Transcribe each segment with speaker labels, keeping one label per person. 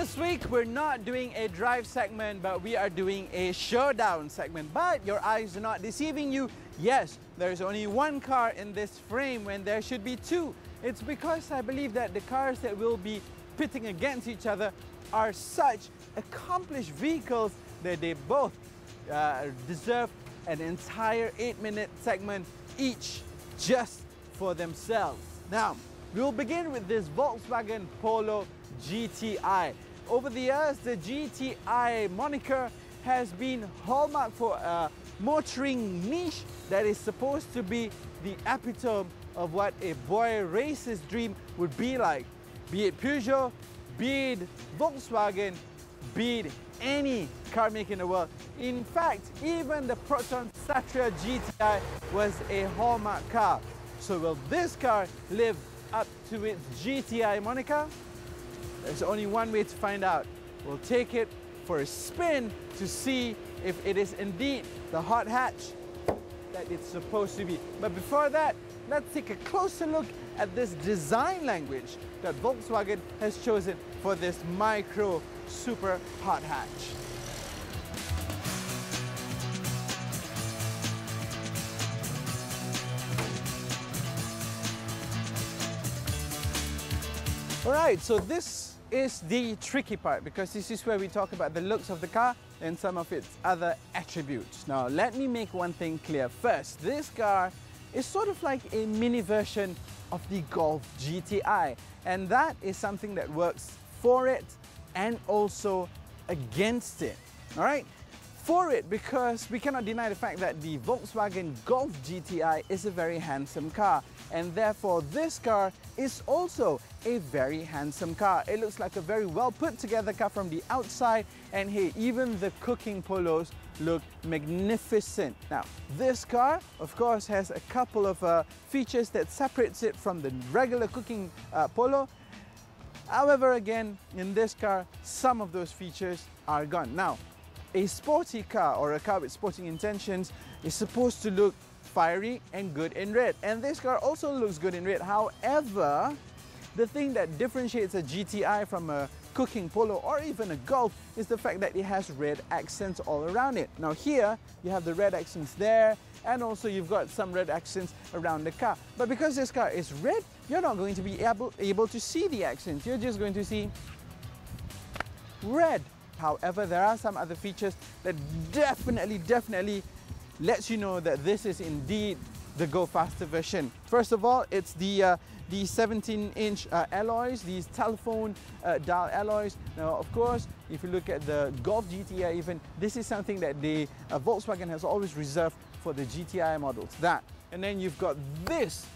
Speaker 1: This week we're not doing a drive segment, but we are doing a showdown segment. But your eyes are not deceiving you. Yes, there's only one car in this frame when there should be two. It's because I believe that the cars that will be pitting against each other are such accomplished vehicles that they both deserve an entire 8-minute segment each just for themselves. Now, we'll begin with this Volkswagen Polo GTI. Over the years, the GTI moniker has been hallmarked for a motoring niche that is supposed to be the epitome of what a boy racer's dream would be like. Be it Peugeot, be it Volkswagen, be it any car maker in the world. In fact, even the Proton Satria GTI was a hallmark car. So will this car live up to its GTI moniker? There's only one way to find out. We'll take it for a spin to see if it is indeed the hot hatch that it's supposed to be. But before that, let's take a closer look at this design language that Volkswagen has chosen for this micro super hot hatch. Alright, so this is the tricky part because this is where we talk about the looks of the car and some of its other attributes. Now, let me make one thing clear first. This car is sort of like a mini version of the Golf GTI, and that is something that works for it and also against it. Alright? For it, because we cannot deny the fact that the Volkswagen Golf GTI is a very handsome car, and therefore this car is also a very handsome car. It looks like a very well put together car from the outside, and hey, even the cooking Polos look magnificent. Now, this car of course has a couple of features that separates it from the regular cooking Polo. However, again, in this car, some of those features are gone. Now, a sporty car or a car with sporting intentions is supposed to look fiery and good in red, and this car also looks good in red. However, the thing that differentiates a GTI from a cooking Polo or even a Golf is the fact that it has red accents all around it. Now here, you have the red accents there, and also you've got some red accents around the car. But because this car is red, you're not going to be able to see the accents. You're just going to see red. However, there are some other features that definitely lets you know that this is indeed the Go Faster version. First of all, it's the 17-inch alloys, these telephone dial alloys. Now, of course, if you look at the Golf GTI even, this is something that the Volkswagen has always reserved for the GTI models. That. And then you've got this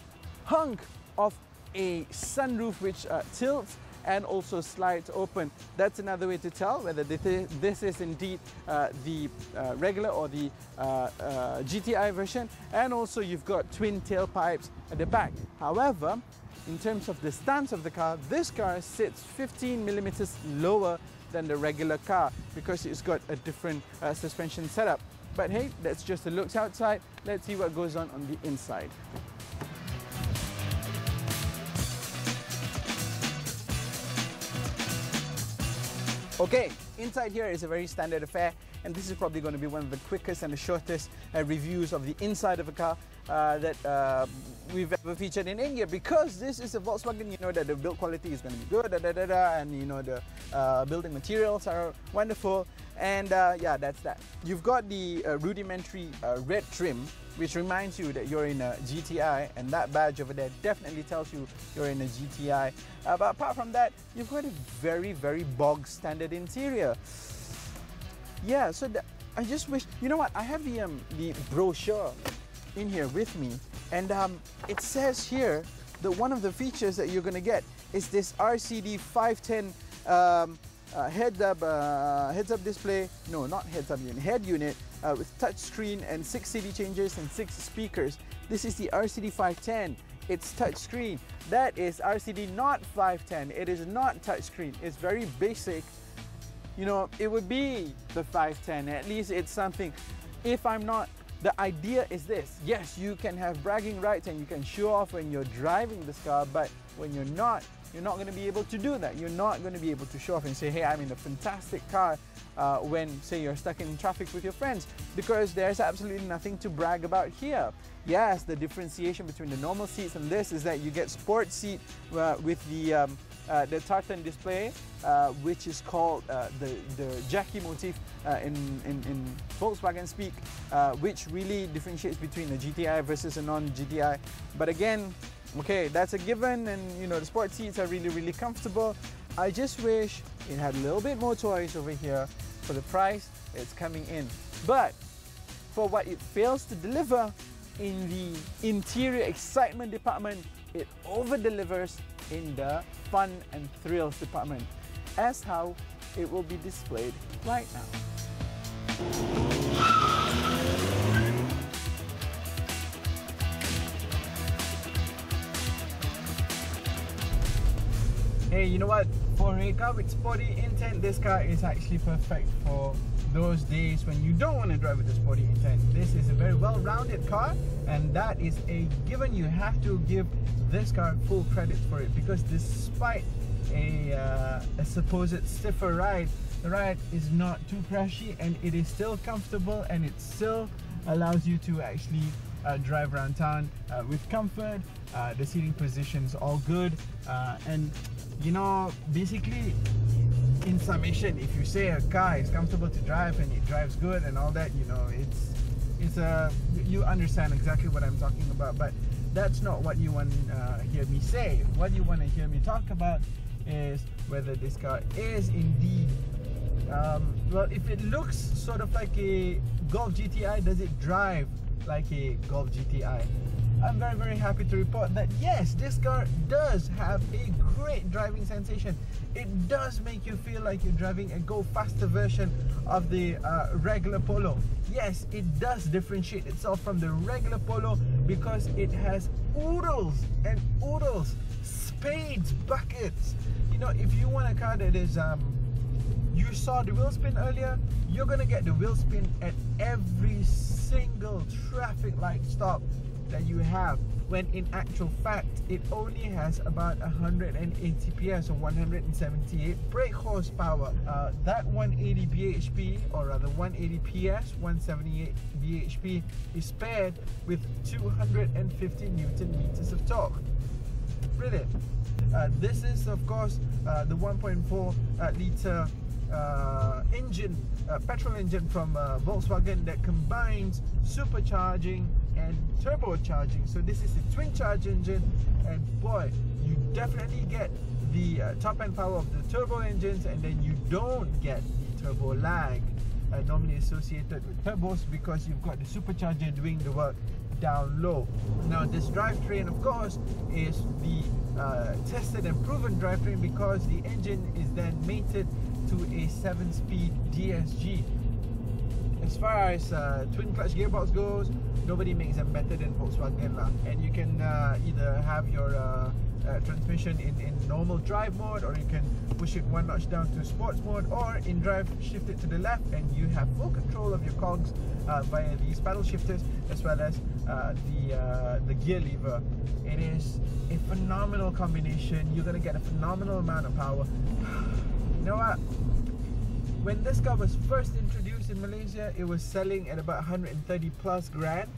Speaker 1: hunk of a sunroof which tilts and also slides open. That's another way to tell whether this is indeed the regular or the GTI version. And also you've got twin tailpipes at the back. However, in terms of the stance of the car, this car sits 15 millimeters lower than the regular car because it's got a different suspension setup. But hey, that's just the looks outside. Let's see what goes on the inside. Okay, inside here is a very standard affair, and this is probably going to be one of the quickest and the shortest reviews of the inside of a car that we've ever featured in India, because this is a Volkswagen. You know that the build quality is going to be good, and you know the building materials are wonderful, and yeah, that's that. You've got the rudimentary red trim, which reminds you that you're in a GTI, and that badge over there definitely tells you you're in a GTI. But apart from that, you've got a very bog standard interior. Yeah, so I just wish, you know what, I have the brochure in here with me, and it says here that one of the features that you're going to get is this RCD 510 heads-up display. No, not heads-up unit, head unit with touch screen and 6 CD changes and 6 speakers. This is the RCD 510. It's touch screen. That is RCD not 510. It is not touch screen. It's very basic. You know, it would be the 510. At least it's something. If I'm not, the idea is this. Yes, you can have bragging rights and you can show off when you're driving this car, but when you're not, you're not going to be able to do that. You're not going to be able to show off and say, hey, I'm in a fantastic car when, say, you're stuck in traffic with your friends, because there's absolutely nothing to brag about here. Yes, the differentiation between the normal seats and this is that you get sport seat with the tartan display, which is called the Jackie motif in Volkswagen speak, which really differentiates between a GTI versus a non-GTI. But again, okay, that's a given, and you know, the sport seats are really, really comfortable. I just wish it had a little bit more toys over here for the price it's coming in. But for what it fails to deliver in the interior excitement department, it over-delivers in the fun and thrills department, as how it will be displayed right now. Hey, you know what? For a car with sporty intent, this car is actually perfect for those days when you don't want to drive with a sporty intent. This is a very well-rounded car, and that is a given. You have to give this car full credit for it, because despite a supposed stiffer ride, the ride is not too crashy, and it is still comfortable, and it still allows you to actually drive around town with comfort. The seating position is all good, and you know, basically, in summation, if you say a car is comfortable to drive and it drives good and all that, you know, you understand exactly what I'm talking about. But that's not what you want to hear me say. What you want to hear me talk about is whether this car is indeed, well, if it looks sort of like a Golf GTI, does it drive like a Golf GTI? I'm very, very happy to report that yes, this car does have a great driving sensation. It does make you feel like you're driving a go faster version of the regular Polo. Yes, it does differentiate itself from the regular Polo because it has oodles and oodles, spades, buckets. You know, if you want a car that is, you saw the wheel spin earlier, you're gonna get the wheel spin at every single traffic light stop that you have, when in actual fact it only has about 180 PS or 178 brake horsepower. That 180 bhp, or rather 180 PS, 178 bhp is paired with 250 Newton meters of torque. Brilliant. This is of course the 1.4 litre engine, petrol engine from Volkswagen that combines supercharging and turbocharging. So this is a twin charge engine, and boy, you definitely get the top end power of the turbo engines, and then you don't get the turbo lag normally associated with turbos, because you've got the supercharger doing the work down low. Now this drivetrain of course is the tested and proven drivetrain, because the engine is then mated to a 7-speed DSG. As far as twin clutch gearbox goes, nobody makes them better than Volkswagen lah. And you can either have your transmission in normal drive mode, or you can push it one notch down to sports mode, or in drive shift it to the left, and you have full control of your cogs via these paddle shifters, as well as the gear lever. It is a phenomenal combination. You're gonna get a phenomenal amount of power. You know what? When this car was first introduced in Malaysia, it was selling at about 130 plus grand.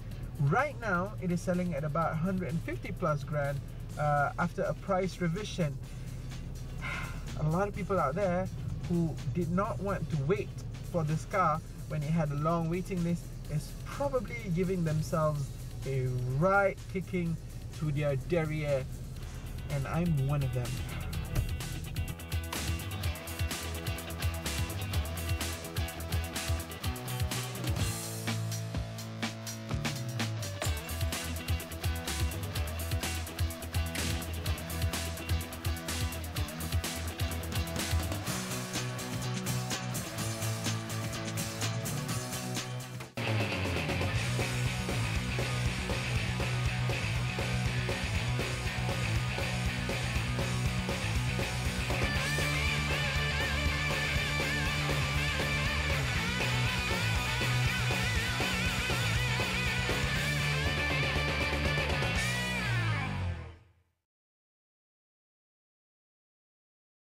Speaker 1: Right now, it is selling at about 150 plus grand after a price revision. A lot of people out there who did not want to wait for this car when it had a long waiting list is probably giving themselves a right kicking to their derriere, and I'm one of them.